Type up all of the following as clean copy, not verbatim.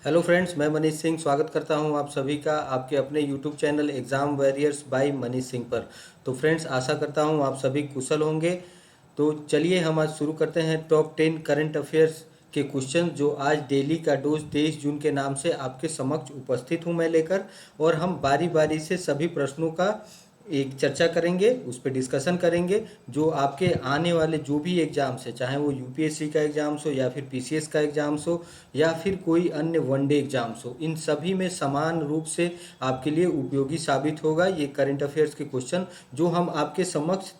Hello friends, मैं मनीष सिंह स्वागत करता हूं आप सभी का आपके अपने YouTube channel exam warriors by Manish Singh पर। तो फ्रेंड्स, आशा करता हूं आप सभी कुशल होंगे। तो चलिए हम आज शुरू करते हैं टॉप 10 करंट अफेयर्स के क्वेश्चन, जो आज डेली का डोज 23 जून के नाम से आपके समक्ष उपस्थित हूं मैं लेकर। और हम बारी बारी से सभी प्रश्नों का एक चर्चा करेंगे, उस पर डिस्कशन करेंगे। जो आपके आने वाले जो भी एग्जाम्स है, चाहे वो यूपीएससी का एग्जाम्स हो या फिर पीसीएस का एग्जाम्स हो या फिर कोई अन्य वनडे एग्जाम्स हो, इन सभी में समान रूप से आपके लिए उपयोगी साबित होगा ये करंट अफेयर्स के क्वेश्चन, जो हम आपके समक्ष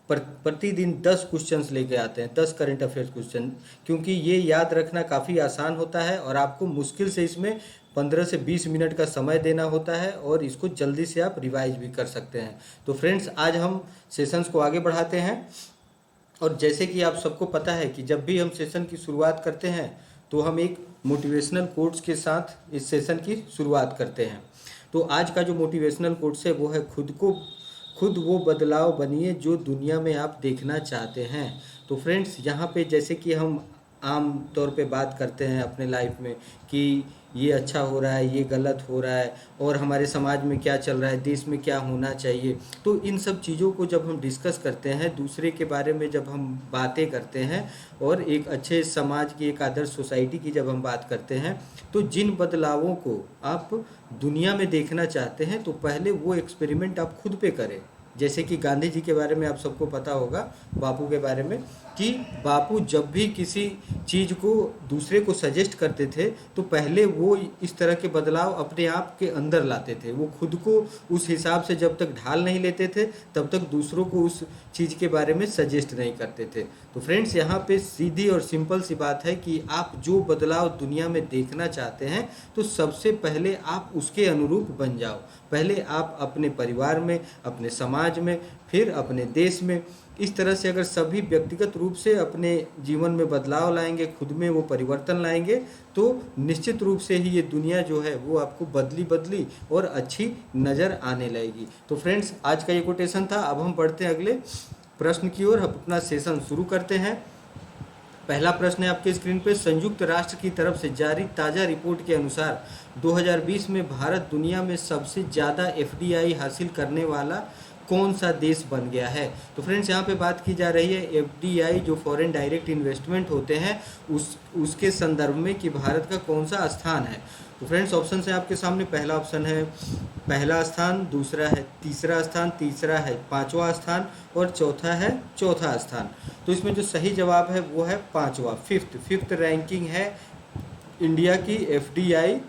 प्रतिदिन 10 क्वेश्चंस लेके आते हैं, 10 करंट अफेयर्स क्वेश्चन। क्योंकि ये याद रखना काफ़ी आसान होता है और आपको मुश्किल से इसमें 15 से 20 मिनट का समय देना होता है और इसको जल्दी से आप रिवाइज भी कर सकते हैं। तो फ्रेंड्स, आज हम सेशंस को आगे बढ़ाते हैं। और जैसे कि आप सबको पता है कि जब भी हम सेशन की शुरुआत करते हैं तो हम एक मोटिवेशनल कोट्स के साथ इस सेशन की शुरुआत करते हैं। तो आज का जो मोटिवेशनल कोट्स है वो है, खुद वो बदलाव बनिए जो दुनिया में आप देखना चाहते हैं। तो फ्रेंड्स, यहाँ पे जैसे कि हम आम तौर पे बात करते हैं अपने लाइफ में कि ये अच्छा हो रहा है, ये गलत हो रहा है, और हमारे समाज में क्या चल रहा है, देश में क्या होना चाहिए। तो इन सब चीज़ों को जब हम डिस्कस करते हैं, दूसरे के बारे में जब हम बातें करते हैं और एक अच्छे समाज की, एक आदर्श सोसाइटी की जब हम बात करते हैं, तो जिन बदलावों को आप दुनिया में देखना चाहते हैं, तो पहले वो एक्सपेरिमेंट आप खुद पे करें। जैसे कि गांधी जी के बारे में आप सबको पता होगा, बापू के बारे में, कि बापू जब भी किसी चीज़ को दूसरे को सजेस्ट करते थे तो पहले वो इस तरह के बदलाव अपने आप के अंदर लाते थे। वो खुद को उस हिसाब से जब तक ढाल नहीं लेते थे तब तक दूसरों को उस चीज़ के बारे में सजेस्ट नहीं करते थे। तो फ्रेंड्स, यहाँ पे सीधी और सिंपल सी बात है कि आप जो बदलाव दुनिया में देखना चाहते हैं तो सबसे पहले आप उसके अनुरूप बन जाओ। पहले आप अपने परिवार में, अपने समाज में, फिर अपने देश में। इस तरह से अगर सभी व्यक्तिगत रूप से अपने जीवन में बदलाव लाएंगे, खुद में वो परिवर्तन लाएंगे, तो निश्चित रूप से ही ये दुनिया जो है वो आपको बदली और अच्छी नज़र आने लगेगी। तो फ्रेंड्स, आज का ये कोटेशन था। अब हम बढ़ते हैं अगले प्रश्न की ओर, अपना सेशन शुरू करते हैं। पहला प्रश्न है आपके स्क्रीन पे। संयुक्त राष्ट्र की तरफ से जारी ताज़ा रिपोर्ट के अनुसार 2020 में भारत दुनिया में सबसे ज़्यादा एफडीआई हासिल करने वाला कौन सा देश बन गया है। तो फ्रेंड्स, यहाँ पे बात की जा रही है एफडीआई, जो फॉरेन डायरेक्ट इन्वेस्टमेंट होते हैं, उसके संदर्भ में कि भारत का कौन सा स्थान है। तो फ्रेंड्स, ऑप्शन है आपके सामने। पहला ऑप्शन है पहला स्थान, दूसरा है तीसरा स्थान, तीसरा है पांचवा स्थान और चौथा है चौथा स्थान। तो इसमें जो सही जवाब है वो है पांचवा, फिफ्थ रैंकिंग है इंडिया की एफडीआई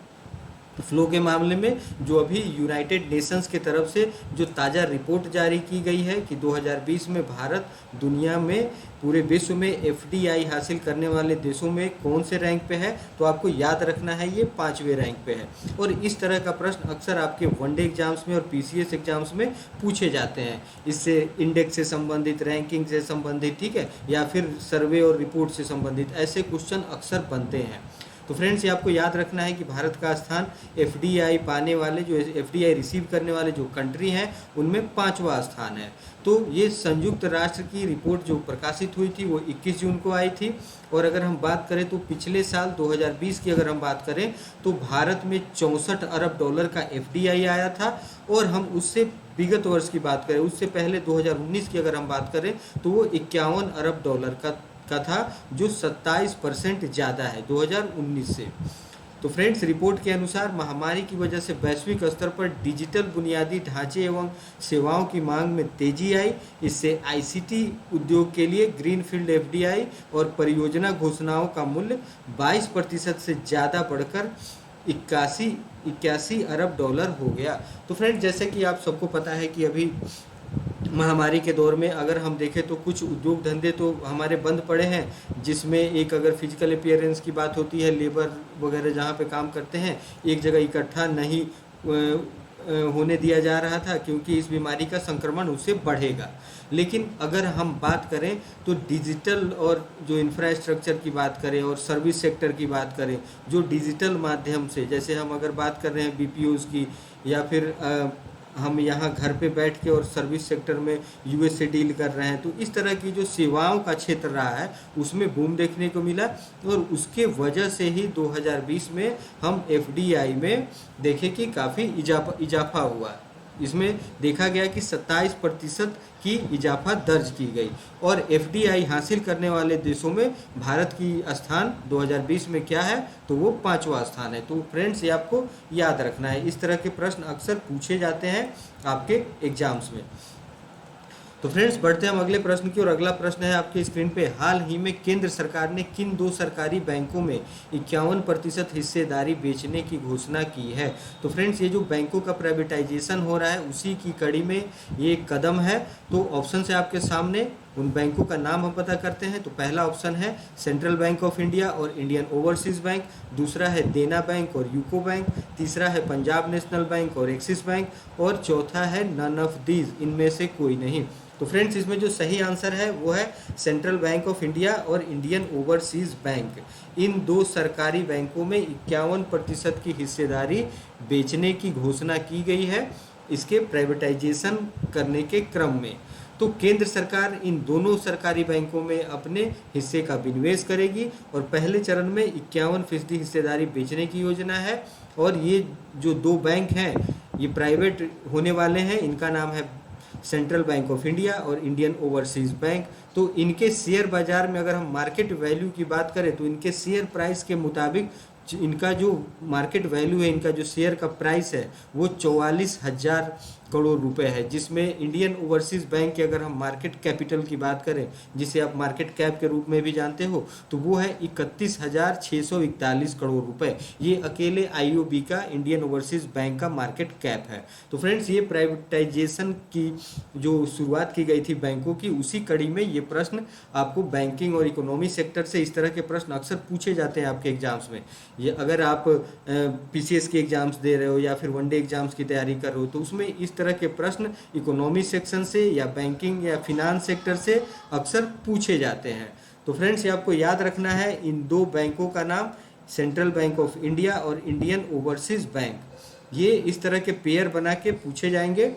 फ्लो के मामले में, जो अभी यूनाइटेड नेशंस के तरफ से जो ताज़ा रिपोर्ट जारी की गई है कि 2020 में भारत दुनिया में, पूरे विश्व में एफडीआई हासिल करने वाले देशों में कौन से रैंक पे है। तो आपको याद रखना है ये 5वें रैंक पे है। और इस तरह का प्रश्न अक्सर आपके वनडे एग्जाम्स में और पीसीएस एग्जाम्स में पूछे जाते हैं। इससे इंडेक्स से संबंधित, रैंकिंग से संबंधित, ठीक है, या फिर सर्वे और रिपोर्ट से संबंधित ऐसे क्वेश्चन अक्सर बनते हैं। तो फ्रेंड्स, ये आपको याद रखना है कि भारत का स्थान एफडीआई पाने वाले, जो एफडीआई रिसीव करने वाले जो कंट्री हैं, उनमें 5वां स्थान है। तो ये संयुक्त राष्ट्र की रिपोर्ट जो प्रकाशित हुई थी वो 21 जून को आई थी। और अगर हम बात करें तो पिछले साल 2020 की अगर हम बात करें तो भारत में 64 अरब डॉलर का एफडीआई आया था। और हम उससे विगत वर्ष की बात करें, उससे पहले 2019 की अगर हम बात करें तो वो 51 अरब डॉलर का था, जो 27% ज़्यादा है 2019 से। तो फ्रेंड्स, रिपोर्ट के अनुसार महामारी की वजह से वैश्विक स्तर पर डिजिटल बुनियादी ढांचे एवं सेवाओं की मांग में तेजी आई। इससे आईसीटी उद्योग के लिए ग्रीनफील्ड एफडीआई और परियोजना घोषणाओं का मूल्य 22% से ज़्यादा बढ़कर 81 अरब डॉलर हो गया। तो फ्रेंड्स, जैसे कि आप सबको पता है कि अभी महामारी के दौर में अगर हम देखें तो कुछ उद्योग धंधे तो हमारे बंद पड़े हैं, जिसमें एक अगर फिजिकल अपीयरेंस की बात होती है, लेबर वगैरह जहाँ पे काम करते हैं एक जगह इकट्ठा नहीं होने दिया जा रहा था, क्योंकि इस बीमारी का संक्रमण उससे बढ़ेगा। लेकिन अगर हम बात करें तो डिजिटल और जो इंफ्रास्ट्रक्चर की बात करें और सर्विस सेक्टर की बात करें, जो डिजिटल माध्यम से, जैसे हम अगर बात कर रहे हैं बीपीओज़ की या फिर हम यहाँ घर पे बैठ के और सर्विस सेक्टर में यूएस से डील कर रहे हैं। तो इस तरह की जो सेवाओं का क्षेत्र रहा है उसमें बूम देखने को मिला, और उसके वजह से ही 2020 में हम एफडीआई में देखें कि काफ़ी इजाफा हुआ। इसमें देखा गया कि 27% की इजाफा दर्ज की गई, और एफडीआई हासिल करने वाले देशों में भारत की स्थान 2020 में क्या है, तो वो 5वां स्थान है। तो फ्रेंड्स ये आपको याद रखना है, इस तरह के प्रश्न अक्सर पूछे जाते हैं आपके एग्जाम्स में। तो फ्रेंड्स बढ़ते हैं हम अगले प्रश्न की, और अगला प्रश्न है आपके स्क्रीन पे, हाल ही में केंद्र सरकार ने किन 2 सरकारी बैंकों में 51% हिस्सेदारी बेचने की घोषणा की है। तो फ्रेंड्स ये जो बैंकों का प्राइवेटाइजेशन हो रहा है उसी की कड़ी में ये एक कदम है। तो ऑप्शन है आपके सामने, उन बैंकों का नाम हम पता करते हैं। तो पहला ऑप्शन है सेंट्रल बैंक ऑफ इंडिया और इंडियन ओवरसीज बैंक, दूसरा है देना बैंक और यूको बैंक, तीसरा है पंजाब नेशनल बैंक और एक्सिस बैंक, और चौथा है नन ऑफ दीज, इनमें से कोई नहीं। तो फ्रेंड्स इसमें जो सही आंसर है वो है सेंट्रल बैंक ऑफ इंडिया और इंडियन ओवरसीज बैंक। इन 2 सरकारी बैंकों में 51% की हिस्सेदारी बेचने की घोषणा की गई है इसके प्राइवेटाइजेशन करने के क्रम में। तो केंद्र सरकार इन दोनों सरकारी बैंकों में अपने हिस्से का विनिवेश करेगी, और पहले चरण में 51% हिस्सेदारी बेचने की योजना है। और ये जो 2 बैंक हैं ये प्राइवेट होने वाले हैं, इनका नाम है सेंट्रल बैंक ऑफ इंडिया और इंडियन ओवरसीज बैंक। तो इनके शेयर बाजार में अगर हम मार्केट वैल्यू की बात करें तो इनके शेयर प्राइस के मुताबिक इनका जो मार्केट वैल्यू है, इनका जो शेयर का प्राइस है वो 44,000 करोड़ रुपए है, जिसमें इंडियन ओवरसीज बैंक की अगर हम मार्केट कैपिटल की बात करें, जिसे आप मार्केट कैप के रूप में भी जानते हो, तो वो है 31,641 करोड़ रुपए। ये अकेले आईओबी का इंडियन ओवरसीज बैंक का मार्केट कैप है। तो फ्रेंड्स ये प्राइवेटाइजेशन की जो शुरुआत की गई थी बैंकों की, उसी कड़ी में ये प्रश्न आपको बैंकिंग और इकोनॉमी सेक्टर से इस तरह के प्रश्न अक्सर पूछे जाते हैं आपके एग्जाम्स में। ये अगर आप पीसीएस के एग्जाम्स दे रहे हो या फिर वनडे एग्जाम्स की तैयारी कर रहे हो, तो उसमें इस तरह के प्रश्न इकोनॉमी सेक्शन से या बैंकिंग या फिनांस सेक्टर से अक्सर पूछे जाते हैं। तो फ्रेंड्स ये आपको याद रखना है, इन 2 बैंकों का नाम सेंट्रल बैंक ऑफ इंडिया और इंडियन ओवरसीज बैंक, ये इस तरह के पेयर बना के पूछे जाएंगे।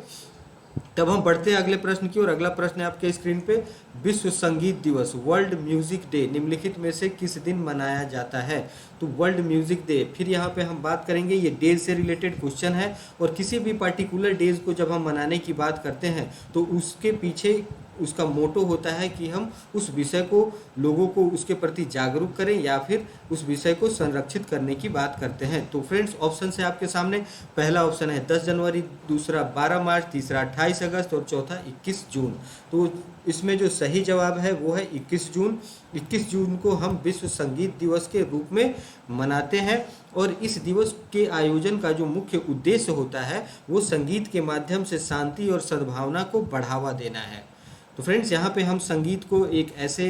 तब हम बढ़ते हैं अगले प्रश्न की, और अगला प्रश्न है आपके स्क्रीन पे, विश्व संगीत दिवस वर्ल्ड म्यूजिक डे निम्नलिखित में से किस दिन मनाया जाता है। तो वर्ल्ड म्यूजिक डे, फिर यहाँ पे हम बात करेंगे, ये डेज से रिलेटेड क्वेश्चन है, और किसी भी पार्टिकुलर डेज को जब हम मनाने की बात करते हैं तो उसके पीछे उसका मोटो होता है कि हम उस विषय को लोगों को उसके प्रति जागरूक करें या फिर उस विषय को संरक्षित करने की बात करते हैं। तो फ्रेंड्स ऑप्शन है आपके सामने, पहला ऑप्शन है 10 जनवरी, दूसरा 12 मार्च, तीसरा 28 अगस्त और चौथा 21 जून। तो इसमें जो सही जवाब है वो है 21 जून। 21 जून को हम विश्व संगीत दिवस के रूप में मनाते हैं, और इस दिवस के आयोजन का जो मुख्य उद्देश्य होता है वो संगीत के माध्यम से शांति और सद्भावना को बढ़ावा देना है। तो फ्रेंड्स यहाँ पे हम संगीत को एक ऐसे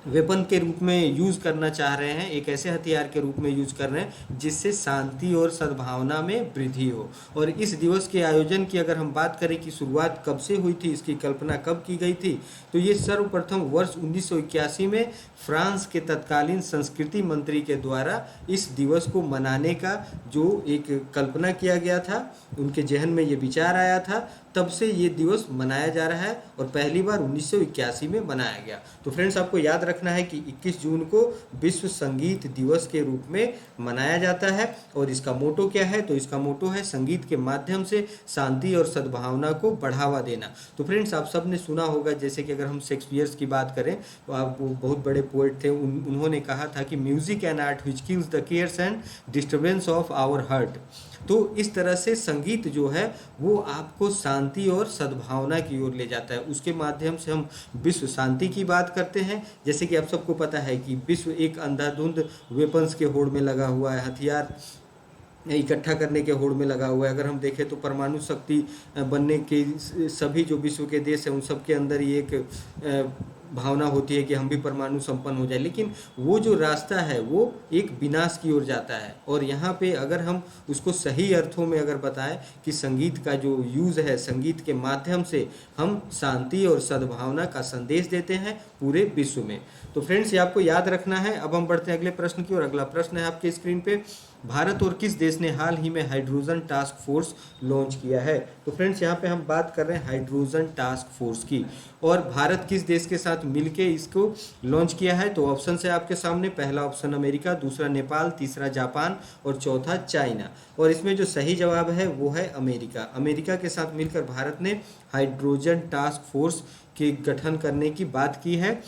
वेपन के रूप में यूज़ करना चाह रहे हैं, एक ऐसे हथियार के रूप में यूज़ कर रहे हैं जिससे शांति और सद्भावना में वृद्धि हो। और इस दिवस के आयोजन की अगर हम बात करें कि शुरुआत कब से हुई थी, इसकी कल्पना कब की गई थी, तो ये सर्वप्रथम वर्ष 1981 में फ्रांस के तत्कालीन संस्कृति मंत्री के द्वारा इस दिवस को मनाने का जो एक कल्पना किया गया था, उनके जहन में ये विचार आया था, तब से ये दिवस मनाया जा रहा है, और पहली बार 1981 में मनाया गया। तो फ्रेंड्स आपको याद रखना है कि 21 जून को विश्व संगीत दिवस के रूप में मनाया जाता है, और इसका मोटो क्या है, तो इसका मोटो है संगीत के माध्यम से शांति और सद्भावना को बढ़ावा देना। तो फ्रेंड्स आप सब ने सुना होगा, जैसे कि अगर हम शेक्सपियर की बात करें तो आप वो बहुत बड़े पोएट थे, उन्होंने कहा था कि music and art which kills the cares and disturbance of our heart. तो इस तरह से संगीत जो है वो आपको शांति और सद्भावना की ओर ले जाता है, उसके माध्यम से हम विश्व शांति की बात करते हैं। जैसे कि आप सबको पता है कि विश्व एक अंधाधुंध वेपन्स के होड़ में लगा हुआ है, हथियार इकट्ठा करने के होड़ में लगा हुआ है। अगर हम देखें तो परमाणु शक्ति बनने के सभी जो विश्व के देश हैं उन सब के अंदर ये एक भावना होती है कि हम भी परमाणु संपन्न हो जाए, लेकिन वो जो रास्ता है वो एक विनाश की ओर जाता है। और यहाँ पे अगर हम उसको सही अर्थों में अगर बताएं कि संगीत का जो यूज़ है, संगीत के माध्यम से हम शांति और सद्भावना का संदेश देते हैं पूरे विश्व में। तो फ्रेंड्स, ये आपको याद रखना है। अब हम बढ़ते हैं अगले प्रश्न की ओर। अगला प्रश्न है आपके स्क्रीन पे, भारत और किस देश ने हाल ही में हाइड्रोजन टास्क फोर्स लॉन्च किया है? तो फ्रेंड्स, यहाँ पे हम बात कर रहे हैं हाइड्रोजन टास्क फोर्स की, और भारत किस देश के साथ मिलके इसको लॉन्च किया है? तो ऑप्शन है आपके सामने, पहला ऑप्शन अमेरिका, दूसरा नेपाल, तीसरा जापान और चौथा चाइना। और इसमें जो सही जवाब है वो है अमेरिका। अमेरिका के साथ मिलकर भारत ने हाइड्रोजन टास्क फोर्स के गठन करने की बात की है।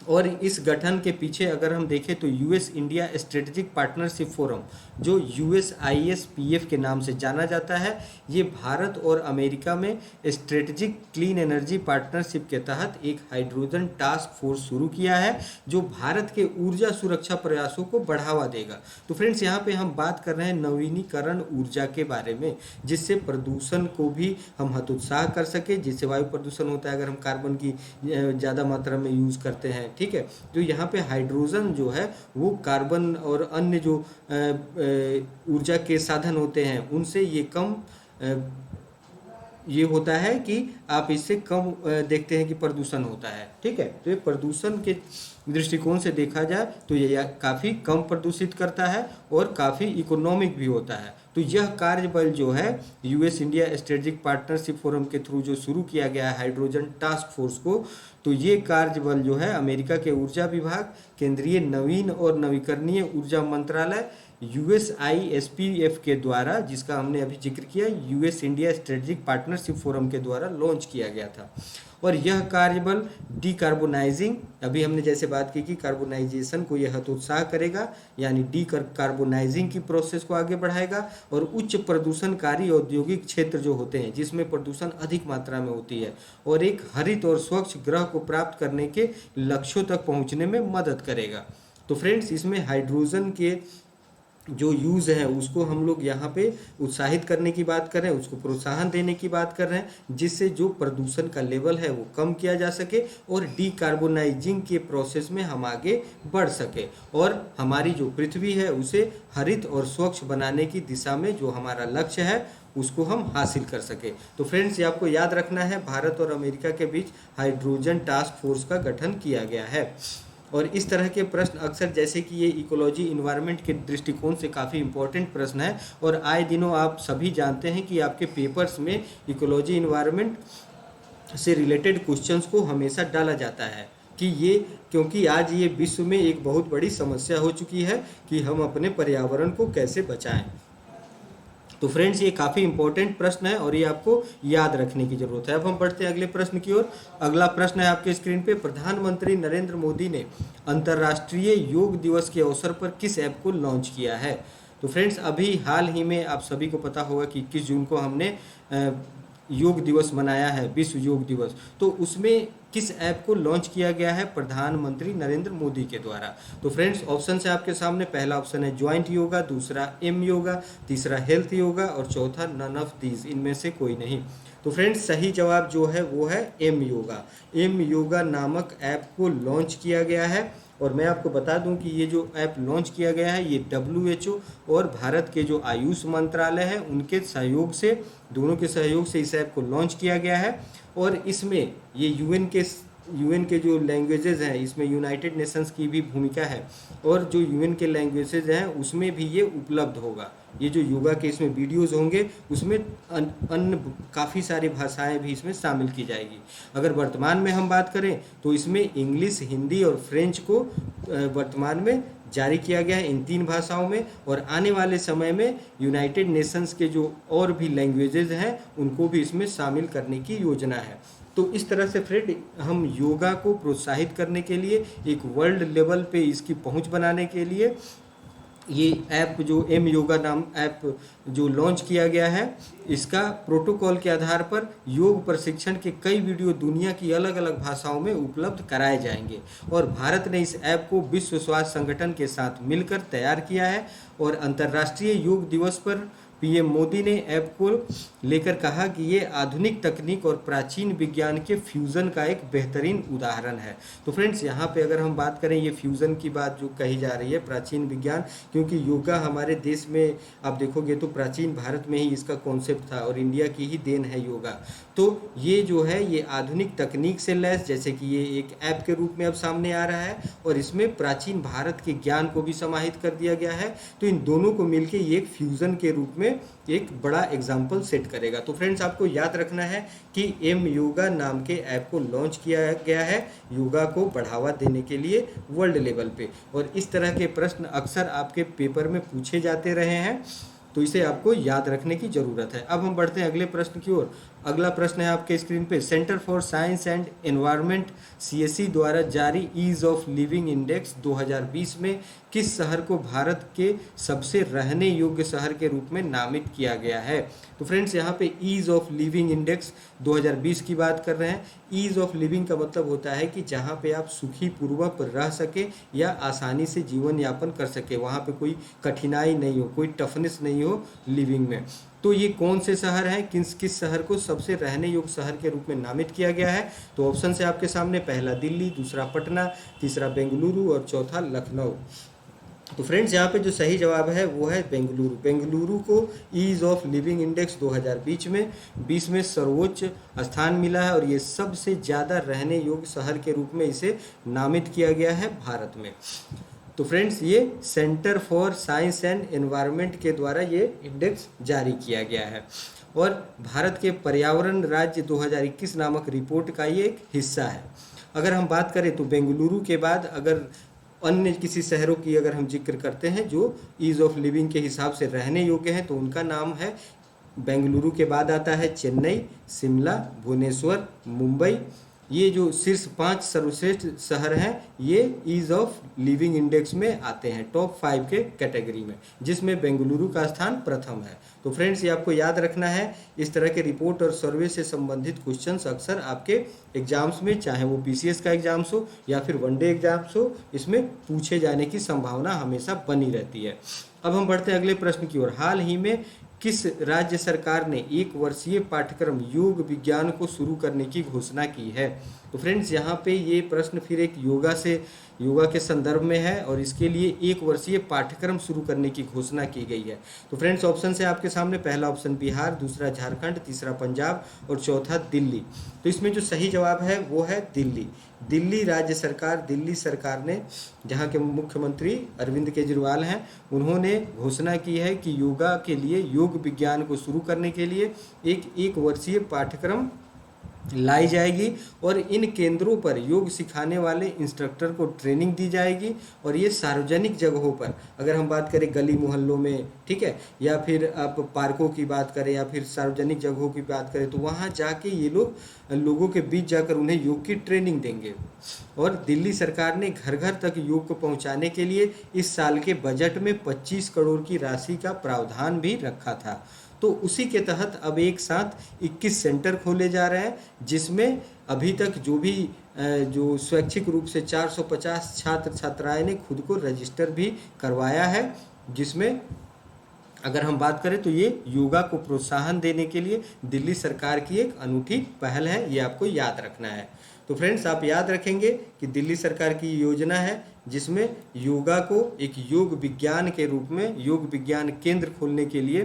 और इस गठन के पीछे अगर हम देखें तो US India strategic partnership forum, जो USISPF के नाम से जाना जाता है, ये भारत और अमेरिका में स्ट्रेटेजिक क्लीन एनर्जी पार्टनरशिप के तहत एक हाइड्रोजन टास्क फोर्स शुरू किया है, जो भारत के ऊर्जा सुरक्षा प्रयासों को बढ़ावा देगा। तो फ्रेंड्स, यहाँ पे हम बात कर रहे हैं नवीनीकरण ऊर्जा के बारे में, जिससे प्रदूषण को भी हम हतोत्साह कर सके। जिससे वायु प्रदूषण होता है अगर हम कार्बन की ज़्यादा मात्रा में यूज़ करते हैं, ठीक है। तो यहाँ पे हाइड्रोजन जो है वो कार्बन और अन्य जो ऊर्जा के साधन होते हैं उनसे ये कम ये होता है कि आप इससे कम देखते हैं कि प्रदूषण होता है, ठीक है। तो ये प्रदूषण के दृष्टिकोण से देखा जाए तो ये काफ़ी कम प्रदूषित करता है और काफ़ी इकोनॉमिक भी होता है। तो यह कार्यबल जो है US India strategic partnership forum के थ्रू जो शुरू किया गया है हाइड्रोजन टास्क फोर्स को, तो ये कार्यबल जो है अमेरिका के ऊर्जा विभाग, केंद्रीय नवीन और नवीकरणीय ऊर्जा मंत्रालय USISPF के द्वारा, जिसका हमने अभी जिक्र किया, US India strategic partnership forum के द्वारा लॉन्च किया गया था। और यह कार्यबल डीकार्बोनाइजिंग, अभी हमने जैसे बात की कि कार्बोनाइजेशन को यह हतोत्साह करेगा, यानी डीकार्बोनाइजिंग की प्रोसेस को आगे बढ़ाएगा, और उच्च प्रदूषणकारी औद्योगिक क्षेत्र जो होते हैं जिसमें प्रदूषण अधिक मात्रा में होती है, और एक हरित और स्वच्छ ग्रह को प्राप्त करने के लक्ष्यों तक पहुंचने में मदद करेगा। तो फ्रेंड्स, इसमें हाइड्रोजन के जो यूज़ है उसको हम लोग यहाँ पे उत्साहित करने की बात कर रहे हैं, उसको प्रोत्साहन देने की बात कर रहे हैं, जिससे जो प्रदूषण का लेवल है वो कम किया जा सके और डीकार्बोनाइजिंग के प्रोसेस में हम आगे बढ़ सके, और हमारी जो पृथ्वी है उसे हरित और स्वच्छ बनाने की दिशा में जो हमारा लक्ष्य है उसको हम हासिल कर सके। तो फ्रेंड्स, ये आपको याद रखना है, भारत और अमेरिका के बीच हाइड्रोजन टास्क फोर्स का गठन किया गया है। और इस तरह के प्रश्न अक्सर, जैसे कि ये इकोलॉजी इन्वायरमेंट के दृष्टिकोण से काफ़ी इंपॉर्टेंट प्रश्न है, और आए दिनों आप सभी जानते हैं कि आपके पेपर्स में इकोलॉजी इन्वायरमेंट से रिलेटेड क्वेश्चंस को हमेशा डाला जाता है कि ये, क्योंकि आज ये विश्व में एक बहुत बड़ी समस्या हो चुकी है कि हम अपने पर्यावरण को कैसे बचाएं। तो फ्रेंड्स, ये काफ़ी इंपॉर्टेंट प्रश्न है और ये आपको याद रखने की जरूरत है। अब हम बढ़ते हैं अगले प्रश्न की ओर। अगला प्रश्न है आपके स्क्रीन पे, प्रधानमंत्री नरेंद्र मोदी ने अंतर्राष्ट्रीय योग दिवस के अवसर पर किस ऐप को लॉन्च किया है? तो फ्रेंड्स, अभी हाल ही में आप सभी को पता होगा कि 21 जून को हमने योग दिवस मनाया है, विश्व योग दिवस। तो उसमें किस ऐप को लॉन्च किया गया है? प्रधानमंत्री नरेंद्र मोदी के द्वारा। तो फ्रेंड्स, ऑप्शन है आपके सामने, पहला ऑप्शन है ज्वाइंट योगा, दूसरा एम योगा, तीसरा हेल्थ योगा और चौथा नन ऑफ दीज, इनमें से कोई नहीं। तो फ्रेंड्स, सही जवाब जो है वो है एम योगा। एम योगा नामक ऐप को लॉन्च किया गया है, और मैं आपको बता दूं कि ये जो ऐप लॉन्च किया गया है ये WHO और भारत के जो आयुष मंत्रालय है उनके सहयोग से, दोनों के सहयोग से इस ऐप को लॉन्च किया गया है। और इसमें ये यूएन के जो लैंग्वेजेस हैं, इसमें यूनाइटेड नेशंस की भी भूमिका है, और जो यूएन के लैंग्वेजेस हैं उसमें भी ये उपलब्ध होगा। ये जो योगा के इसमें वीडियोस होंगे उसमें अन्य काफ़ी सारी भाषाएं भी इसमें शामिल की जाएगी। अगर वर्तमान में हम बात करें तो इसमें इंग्लिश, हिंदी और फ्रेंच को वर्तमान में जारी किया गया है, इन 3 भाषाओं में, और आने वाले समय में यूनाइटेड नेशंस के जो और भी लैंग्वेजेस हैं उनको भी इसमें शामिल करने की योजना है। तो इस तरह से फ्रेंड, हम योगा को प्रोत्साहित करने के लिए, एक वर्ल्ड लेवल पे इसकी पहुंच बनाने के लिए ये ऐप, जो एम योगा नाम ऐप जो लॉन्च किया गया है, इसका प्रोटोकॉल के आधार पर योग प्रशिक्षण के कई वीडियो दुनिया की अलग अलग भाषाओं में उपलब्ध कराए जाएंगे। और भारत ने इस ऐप को विश्व स्वास्थ्य संगठन के साथ मिलकर तैयार किया है, और अंतर्राष्ट्रीय योग दिवस पर पीएम मोदी ने ऐप को लेकर कहा कि ये आधुनिक तकनीक और प्राचीन विज्ञान के फ्यूज़न का एक बेहतरीन उदाहरण है। तो फ्रेंड्स यहाँ पे अगर हम बात करें ये फ्यूज़न की बात जो कही जा रही है, प्राचीन विज्ञान, क्योंकि योगा हमारे देश में आप देखोगे तो प्राचीन भारत में ही इसका कॉन्सेप्ट था और इंडिया की ही देन है योगा। तो ये जो है ये आधुनिक तकनीक से लैस, जैसे कि ये एक ऐप के रूप में अब सामने आ रहा है और इसमें प्राचीन भारत के ज्ञान को भी समाहित कर दिया गया है। तो इन दोनों को मिलके ये एक फ्यूज़न के रूप में एक बड़ा एग्जाम्पल सेट करेगा। तो फ्रेंड्स आपको याद रखना है कि एम योगा नाम के ऐप को लॉन्च किया गया है योगा को बढ़ावा देने के लिए वर्ल्ड लेवल पे, और इस तरह के प्रश्न अक्सर आपके पेपर में पूछे जाते रहे हैं, तो इसे आपको याद रखने की ज़रूरत है। अब हम बढ़ते हैं अगले प्रश्न की ओर। अगला प्रश्न है आपके स्क्रीन पे, centre for science and environment CSE द्वारा जारी ईज ऑफ लिविंग इंडेक्स 2020 में किस शहर को भारत के सबसे रहने योग्य शहर के रूप में नामित किया गया है? तो फ्रेंड्स यहाँ पे ईज ऑफ लिविंग इंडेक्स 2020 की बात कर रहे हैं। ईज ऑफ लिविंग का मतलब होता है कि जहाँ पे आप सुखी पूर्वक रह सके या आसानी से जीवन यापन कर सके, वहाँ पे कोई कठिनाई नहीं हो, कोई टफनेस नहीं हो लिविंग में। तो ये कौन से शहर हैं, किस शहर को सबसे रहने योग्य शहर के रूप में नामित किया गया है? तो ऑप्शन है आपके सामने, पहला दिल्ली, दूसरा पटना, तीसरा बेंगलुरु और चौथा लखनऊ। तो फ्रेंड्स यहाँ पे जो सही जवाब है वो है बेंगलुरु। बेंगलुरु को ईज ऑफ लिविंग इंडेक्स 2020 में सर्वोच्च स्थान मिला है और ये सबसे ज़्यादा रहने योग्य शहर के रूप में इसे नामित किया गया है भारत में। तो फ्रेंड्स ये centre for science and environment के द्वारा ये इंडेक्स जारी किया गया है और भारत के पर्यावरण राज्य 2021 नामक रिपोर्ट का ये एक हिस्सा है। अगर हम बात करें तो बेंगलुरु के बाद अगर अन्य किसी शहरों की अगर हम जिक्र करते हैं जो ईज़ ऑफ लिविंग के हिसाब से रहने योग्य हैं, तो उनका नाम है, बेंगलुरु के बाद आता है चेन्नई, शिमला, भुवनेश्वर, मुंबई। ये जो शीर्ष 5 सर्वश्रेष्ठ शहर हैं ये ईज़ ऑफ लिविंग इंडेक्स में आते हैं, टॉप 5 के कैटेगरी में, जिसमें बेंगलुरु का स्थान प्रथम है। तो फ्रेंड्स ये आपको याद रखना है, इस तरह के रिपोर्ट और सर्वे से संबंधित क्वेश्चंस अक्सर आपके एग्जाम्स में, चाहे वो पीसीएस का एग्जाम्स हो या फिर वनडे एग्जाम्स हो, इसमें पूछे जाने की संभावना हमेशा बनी रहती है। अब हम बढ़ते हैं अगले प्रश्न की ओर। हाल ही में किस राज्य सरकार ने 1 वर्षीय पाठ्यक्रम योग विज्ञान को शुरू करने की घोषणा की है? तो फ्रेंड्स यहाँ पे ये प्रश्न फिर एक योगा के संदर्भ में है और इसके लिए 1 वर्षीय पाठ्यक्रम शुरू करने की घोषणा की गई है। तो फ्रेंड्स ऑप्शन है आपके सामने, पहला ऑप्शन बिहार, दूसरा झारखंड, तीसरा पंजाब और चौथा दिल्ली। तो इसमें जो सही जवाब है वो है दिल्ली। दिल्ली राज्य सरकार, दिल्ली सरकार ने, जहाँ के मुख्यमंत्री अरविंद केजरीवाल हैं, उन्होंने घोषणा की है कि योगा के लिए, योग विज्ञान को शुरू करने के लिए एक वर्षीय पाठ्यक्रम लाई जाएगी और इन केंद्रों पर योग सिखाने वाले इंस्ट्रक्टर को ट्रेनिंग दी जाएगी और ये सार्वजनिक जगहों पर, अगर हम बात करें गली मोहल्लों में, ठीक है, या फिर आप पार्कों की बात करें या फिर सार्वजनिक जगहों की बात करें, तो वहाँ जाके ये लोगों के बीच जाकर उन्हें योग की ट्रेनिंग देंगे। और दिल्ली सरकार ने घर घर तक योग को पहुँचाने के लिए इस साल के बजट में 25 करोड़ की राशि का प्रावधान भी रखा था। तो उसी के तहत अब एक साथ 21 सेंटर खोले जा रहे हैं, जिसमें अभी तक जो स्वैच्छिक रूप से 450 छात्र छात्राएं ने खुद को रजिस्टर भी करवाया है, जिसमें अगर हम बात करें तो ये योगा को प्रोत्साहन देने के लिए दिल्ली सरकार की एक अनूठी पहल है, ये आपको याद रखना है। तो फ्रेंड्स आप याद रखेंगे कि दिल्ली सरकार की योजना है जिसमें योगा को एक योग विज्ञान के रूप में योग विज्ञान केंद्र खोलने के लिए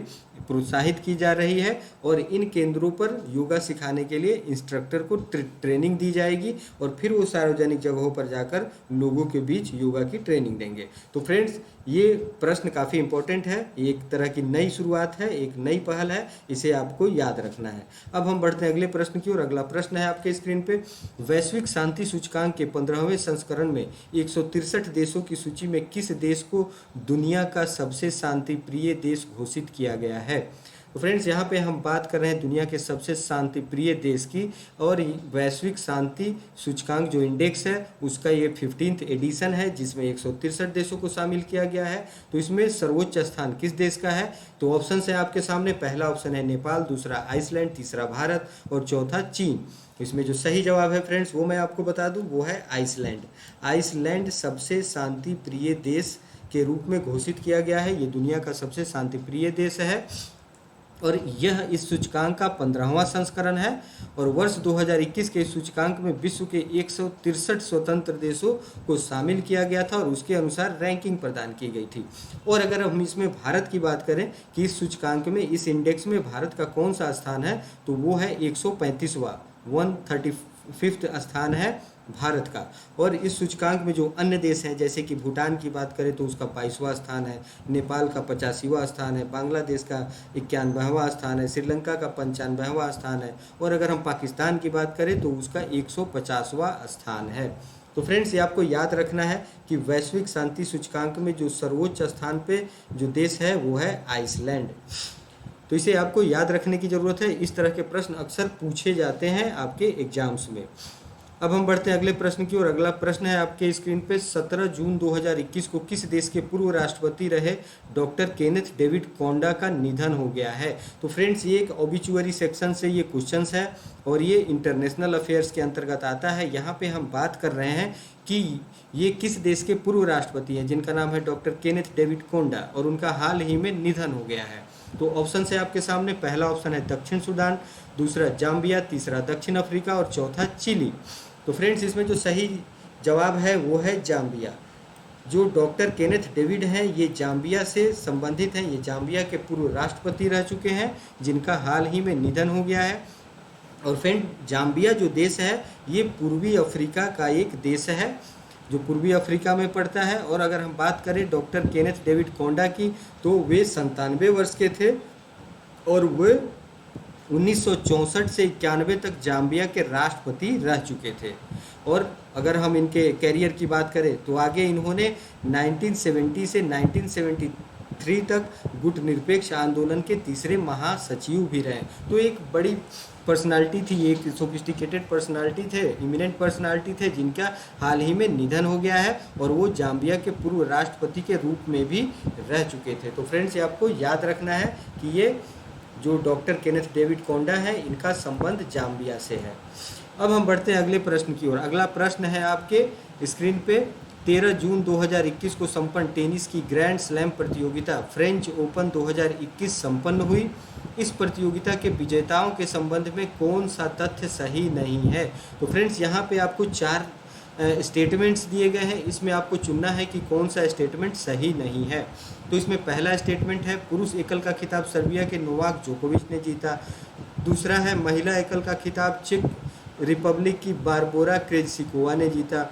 प्रोत्साहित की जा रही है और इन केंद्रों पर योगा सिखाने के लिए इंस्ट्रक्टर को ट्रेनिंग दी जाएगी और फिर वो सार्वजनिक जगहों पर जाकर लोगों के बीच योगा की ट्रेनिंग देंगे। तो फ्रेंड्स ये प्रश्न काफ़ी इंपॉर्टेंट है, एक तरह की नई शुरुआत है, एक नई पहल है, इसे आपको याद रखना है। अब हम बढ़ते हैं अगले प्रश्न की ओर। अगला प्रश्न है आपके स्क्रीन पे, वैश्विक शांति सूचकांक के 15वें संस्करण में 163 देशों की सूची में किस देश को दुनिया का सबसे शांति प्रिय देश घोषित किया गया है? तो फ्रेंड्स यहाँ पे हम बात कर रहे हैं दुनिया के सबसे शांति प्रिय देश की, और वैश्विक शांति सूचकांक जो इंडेक्स है उसका ये 15th एडिशन है, जिसमें 163 देशों को शामिल किया गया है। तो इसमें सर्वोच्च स्थान किस देश का है? तो ऑप्शन है आपके सामने, पहला ऑप्शन है नेपाल, दूसरा आइसलैंड, तीसरा भारत और चौथा चीन। इसमें जो सही जवाब है फ्रेंड्स वो मैं आपको बता दूं, वो है आइसलैंड। आइसलैंड सबसे शांति प्रिय देश के रूप में घोषित किया गया है, ये दुनिया का सबसे शांति प्रिय देश है। और यह इस सूचकांक का 15वां संस्करण है। और वर्ष 2021 के इस सूचकांक में विश्व के 163 स्वतंत्र देशों को शामिल किया गया था और उसके अनुसार रैंकिंग प्रदान की गई थी। और अगर हम इसमें भारत की बात करें कि इस सूचकांक में, इस इंडेक्स में भारत का कौन सा स्थान है, तो वो है 135वां, 135वां स्थान है भारत का। और इस सूचकांक में जो अन्य देश हैं, जैसे कि भूटान की बात करें तो उसका 22वां स्थान है, नेपाल का 85वां स्थान है, बांग्लादेश का 91वां स्थान है, श्रीलंका का 95वां स्थान है, और अगर हम पाकिस्तान की बात करें तो उसका 150वां स्थान है। तो फ्रेंड्स, ये आपको याद रखना है कि वैश्विक शांति सूचकांक में जो सर्वोच्च स्थान पे जो देश है वो है आइसलैंड। तो इसे आपको याद रखने की ज़रूरत है। इस तरह के प्रश्न अक्सर पूछे जाते हैं आपके एग्जाम्स में। अब हम बढ़ते हैं अगले प्रश्न की ओर। अगला प्रश्न है आपके स्क्रीन पे, 17 जून 2021 को किस देश के पूर्व राष्ट्रपति रहे डॉक्टर केनेथ डेविड कोंडा का निधन हो गया है। तो फ्रेंड्स, ये एक ऑबिचुअरी सेक्शन से ये क्वेश्चंस है और ये इंटरनेशनल अफेयर्स के अंतर्गत आता है। यहाँ पे हम बात कर रहे हैं कि ये किस देश के पूर्व राष्ट्रपति हैं जिनका नाम है डॉक्टर केनेथ डेविड कोंडा और उनका हाल ही में निधन हो गया है। तो ऑप्शन है आपके सामने, पहला ऑप्शन है दक्षिण सूडान, दूसरा जाम्बिया, तीसरा दक्षिण अफ्रीका और चौथा चिली। तो फ्रेंड्स, इसमें जो सही जवाब है वो है जाम्बिया। जो डॉक्टर केनेथ डेविड हैं ये जाम्बिया से संबंधित हैं। ये जाम्बिया के पूर्व राष्ट्रपति रह चुके हैं जिनका हाल ही में निधन हो गया है। और फ्रेंड, जाम्बिया जो देश है ये पूर्वी अफ्रीका का एक देश है जो पूर्वी अफ्रीका में पड़ता है। और अगर हम बात करें डॉक्टर केनेथ डेविड कोंडा की तो वे 97 वर्ष के थे और वे 1964 से 91 तक जाम्बिया के राष्ट्रपति रह चुके थे। और अगर हम इनके कैरियर की बात करें तो आगे इन्होंने 1970 से 1973 तक गुटनिरपेक्ष आंदोलन के तीसरे महासचिव भी रहे। तो एक बड़ी पर्सनालिटी थी, एक सोफिस्टिकेटेड पर्सनालिटी थे, इमिनेंट पर्सनालिटी थे जिनका हाल ही में निधन हो गया है और वो जाम्बिया के पूर्व राष्ट्रपति के रूप में भी रह चुके थे। तो फ्रेंड्स, ये आपको याद रखना है कि ये जो डॉक्टर केनेथ डेविड कोंडा है इनका संबंध जाम्बिया से है। अब हम बढ़ते हैं अगले प्रश्न की ओर। अगला प्रश्न है आपके स्क्रीन पे, 13 जून 2021 को संपन्न टेनिस की ग्रैंड स्लैम प्रतियोगिता फ्रेंच ओपन 2021 संपन्न हुई। इस प्रतियोगिता के विजेताओं के संबंध में कौन सा तथ्य सही नहीं है। तो फ्रेंड्स, यहाँ पे आपको 4 स्टेटमेंट्स दिए गए हैं। इसमें आपको चुनना है कि कौन सा स्टेटमेंट सही नहीं है। तो इसमें पहला स्टेटमेंट है, पुरुष एकल का खिताब सर्बिया के नोवाक जोकोविच ने जीता। दूसरा है, महिला एकल का खिताब चेक रिपब्लिक की बारबोरा क्रेजसिकोवा ने जीता।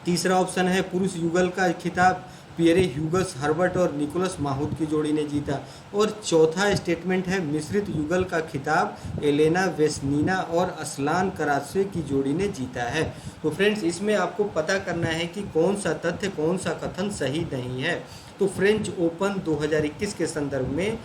तीसरा ऑप्शन है, पुरुष युगल का खिताब पियरे ह्यूगस हर्बर्ट और निकोलस माहूत की जोड़ी ने जीता। और चौथा स्टेटमेंट है, मिश्रित युगल का खिताब एलेना वेस्नीना और असलान करात्से की जोड़ी ने जीता है। तो फ्रेंड्स, इसमें आपको पता करना है कि कौन सा तथ्य, कौन सा कथन सही नहीं है। तो फ्रेंच ओपन 2021 के संदर्भ में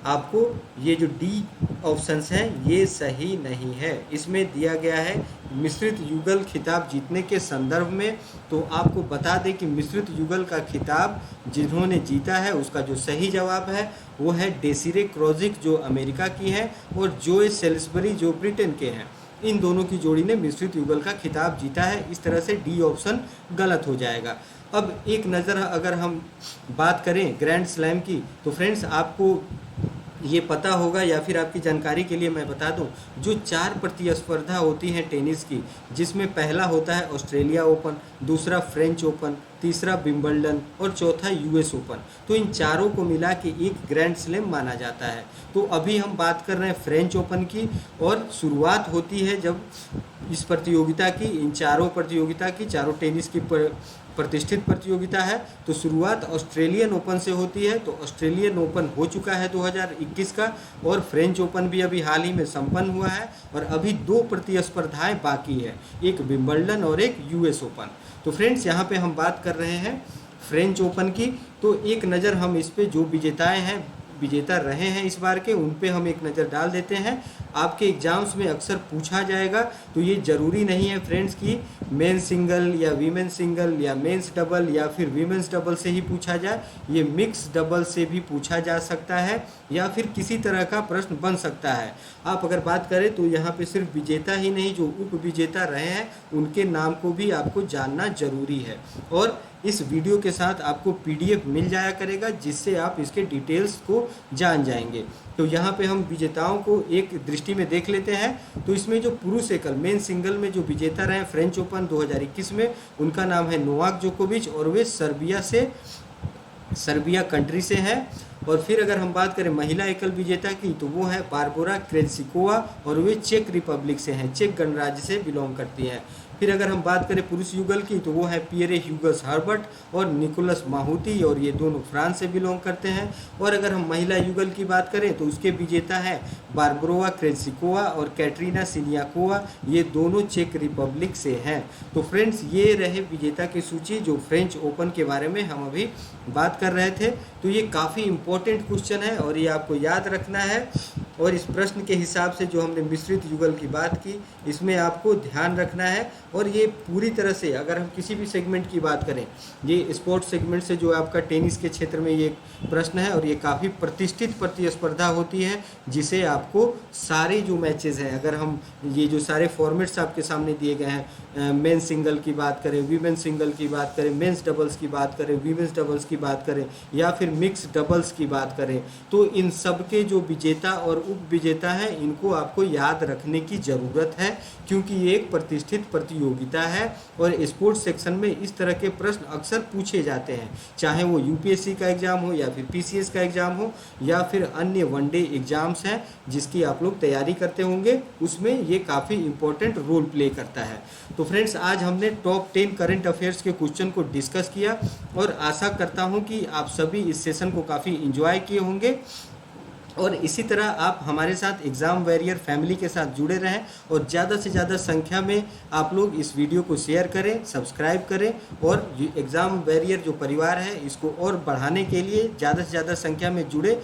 आपको ये जो डी ऑप्शंस हैं ये सही नहीं है। इसमें दिया गया है मिश्रित युगल खिताब जीतने के संदर्भ में। तो आपको बता दें कि मिश्रित युगल का खिताब जिन्होंने जीता है उसका जो सही जवाब है वो है डेसिरे क्रोजिक जो अमेरिका की हैं और जोए सेलिसबरी जो ब्रिटेन के हैं। इन दोनों की जोड़ी ने मिश्रित युगल का खिताब जीता है। इस तरह से डी ऑप्शन गलत हो जाएगा। अब एक नज़र अगर हम बात करें ग्रैंड स्लैम की, तो फ्रेंड्स आपको ये पता होगा या फिर आपकी जानकारी के लिए मैं बता दूं, जो 4 प्रतिस्पर्धा होती हैं टेनिस की, जिसमें पहला होता है ऑस्ट्रेलिया ओपन, दूसरा फ्रेंच ओपन, तीसरा विंबलडन और चौथा यूएस ओपन। तो इन चारों को मिला के एक ग्रैंड स्लैम माना जाता है। तो अभी हम बात कर रहे हैं फ्रेंच ओपन की और शुरुआत होती है जब इस प्रतियोगिता की, इन चारों प्रतियोगिता की, चारों टेनिस की प्रतिष्ठित प्रतियोगिता है, तो शुरुआत ऑस्ट्रेलियन ओपन से होती है। तो ऑस्ट्रेलियन ओपन हो चुका है 2021 का और फ्रेंच ओपन भी अभी हाल ही में संपन्न हुआ है और अभी 2 प्रतिस्पर्धाएं बाकी है, एक विंबलडन और एक यूएस ओपन। तो फ्रेंड्स यहाँ पे हम बात कर रहे हैं फ्रेंच ओपन की। तो एक नज़र हम इस पे जो विजेताएं हैं, विजेता रहे हैं इस बार के, उन पे हम एक नज़र डाल देते हैं। आपके एग्जाम्स में अक्सर पूछा जाएगा। तो ये ज़रूरी नहीं है फ्रेंड्स कि मेन सिंगल या वीमेन सिंगल या मेंस डबल या फिर वीमेंस डबल से ही पूछा जाए, ये मिक्स डबल से भी पूछा जा सकता है या फिर किसी तरह का प्रश्न बन सकता है। आप अगर बात करें तो यहाँ पे सिर्फ विजेता ही नहीं, जो उप विजेता रहे हैं उनके नाम को भी आपको जानना जरूरी है। और इस वीडियो के साथ आपको PDF मिल जाया करेगा, जिससे आप इसके डिटेल्स को जान जाएंगे। तो यहाँ पे हम विजेताओं को एक दृष्टि में देख लेते हैं। तो इसमें जो पुरुष एकल मेन सिंगल में जो विजेता रहे फ्रेंच ओपन 2021 में, उनका नाम है नोवाक जोकोविच और वे सर्बिया कंट्री से हैं। और फिर अगर हम बात करें महिला एकल विजेता की, तो वो है बारबोरा क्रेज़िकोवा और वे चेक रिपब्लिक से हैं, चेक गणराज्य से बिलोंग करती हैं। फिर अगर हम बात करें पुरुष युगल की, तो वो है पियरे ह्यूगस हर्बर्ट और निकोलस माहुती, और ये दोनों फ्रांस से बिलोंग करते हैं। और अगर हम महिला युगल की बात करें तो उसके विजेता है बारबरोवा क्रेज़िकोवा और कैटरीना सिनियाकोवा, ये दोनों चेक रिपब्लिक से हैं। तो फ्रेंड्स, ये रहे विजेता की सूची जो फ्रेंच ओपन के बारे में हम अभी बात कर रहे थे। तो ये काफ़ी इम्पोर्टेंट क्वेश्चन है और ये आपको याद रखना है। और इस प्रश्न के हिसाब से जो हमने मिश्रित युगल की बात की, इसमें आपको ध्यान रखना है। और ये पूरी तरह से, अगर हम किसी भी सेगमेंट की बात करें, ये स्पोर्ट्स सेगमेंट से जो आपका टेनिस के क्षेत्र में ये प्रश्न है, और ये काफ़ी प्रतिष्ठित प्रतिस्पर्धा होती है, जिसे आपको सारे जो मैचेस हैं, अगर हम ये जो सारे फॉर्मेट्स आपके सामने दिए गए हैं, मेन सिंगल की बात करें, वीमेन सिंगल की बात करें, मेंस डबल्स की बात करें, वीमेंस डबल्स की बात करें या फिर मिक्स डबल्स की बात करें, तो इन सब के जो विजेता और उप विजेता हैं, इनको आपको याद रखने की ज़रूरत है, क्योंकि ये एक प्रतिष्ठित प्रतियोगिता है। और स्पोर्ट्स सेक्शन में इस तरह के प्रश्न अक्सर पूछे जाते हैं, चाहे वो UPSC का एग्ज़ाम हो या फिर PCS का एग्ज़ाम हो या फिर अन्य वनडे एग्ज़ाम्स हैं जिसकी आप लोग तैयारी करते होंगे, उसमें ये काफ़ी इंपॉर्टेंट रोल प्ले करता है। तो फ्रेंड्स, आज हमने टॉप 10 करंट अफेयर्स के क्वेश्चन को डिस्कस किया और आशा करता हूँ कि आप सभी इस सेशन को काफ़ी इंजॉय किए होंगे। और इसी तरह आप हमारे साथ एग्ज़ाम वॉरियर फैमिली के साथ जुड़े रहें और ज़्यादा से ज़्यादा संख्या में आप लोग इस वीडियो को शेयर करें, सब्सक्राइब करें, और एग्ज़ाम वॉरियर जो परिवार है इसको और बढ़ाने के लिए ज़्यादा से ज़्यादा संख्या में जुड़े,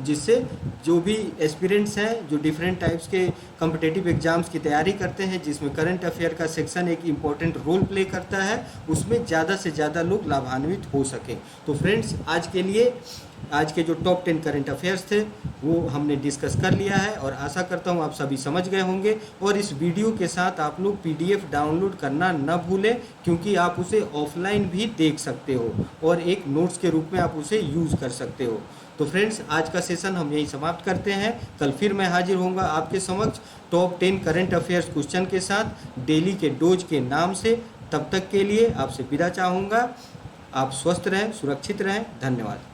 जिससे जो भी एस्पिरेंट्स हैं जो डिफरेंट टाइप्स के कॉम्पिटिटिव एग्ज़ाम्स की तैयारी करते हैं, जिसमें करंट अफेयर का सेक्शन एक इम्पॉर्टेंट रोल प्ले करता है, उसमें ज़्यादा से ज़्यादा लोग लाभान्वित हो सकें। तो फ्रेंड्स, आज के लिए आज के जो टॉप 10 करंट अफेयर्स थे वो हमने डिस्कस कर लिया है और आशा करता हूँ आप सभी समझ गए होंगे। और इस वीडियो के साथ आप लोग PDF डाउनलोड करना न भूलें, क्योंकि आप उसे ऑफलाइन भी देख सकते हो और एक नोट्स के रूप में आप उसे यूज़ कर सकते हो। तो फ्रेंड्स, आज का सेशन हम यही समाप्त करते हैं। कल फिर मैं हाजिर होऊंगा आपके समक्ष टॉप 10 करंट अफेयर्स क्वेश्चन के साथ, डेली के डोज के नाम से। तब तक के लिए आपसे विदा चाहूँगा। आप स्वस्थ रहें, सुरक्षित रहें। धन्यवाद।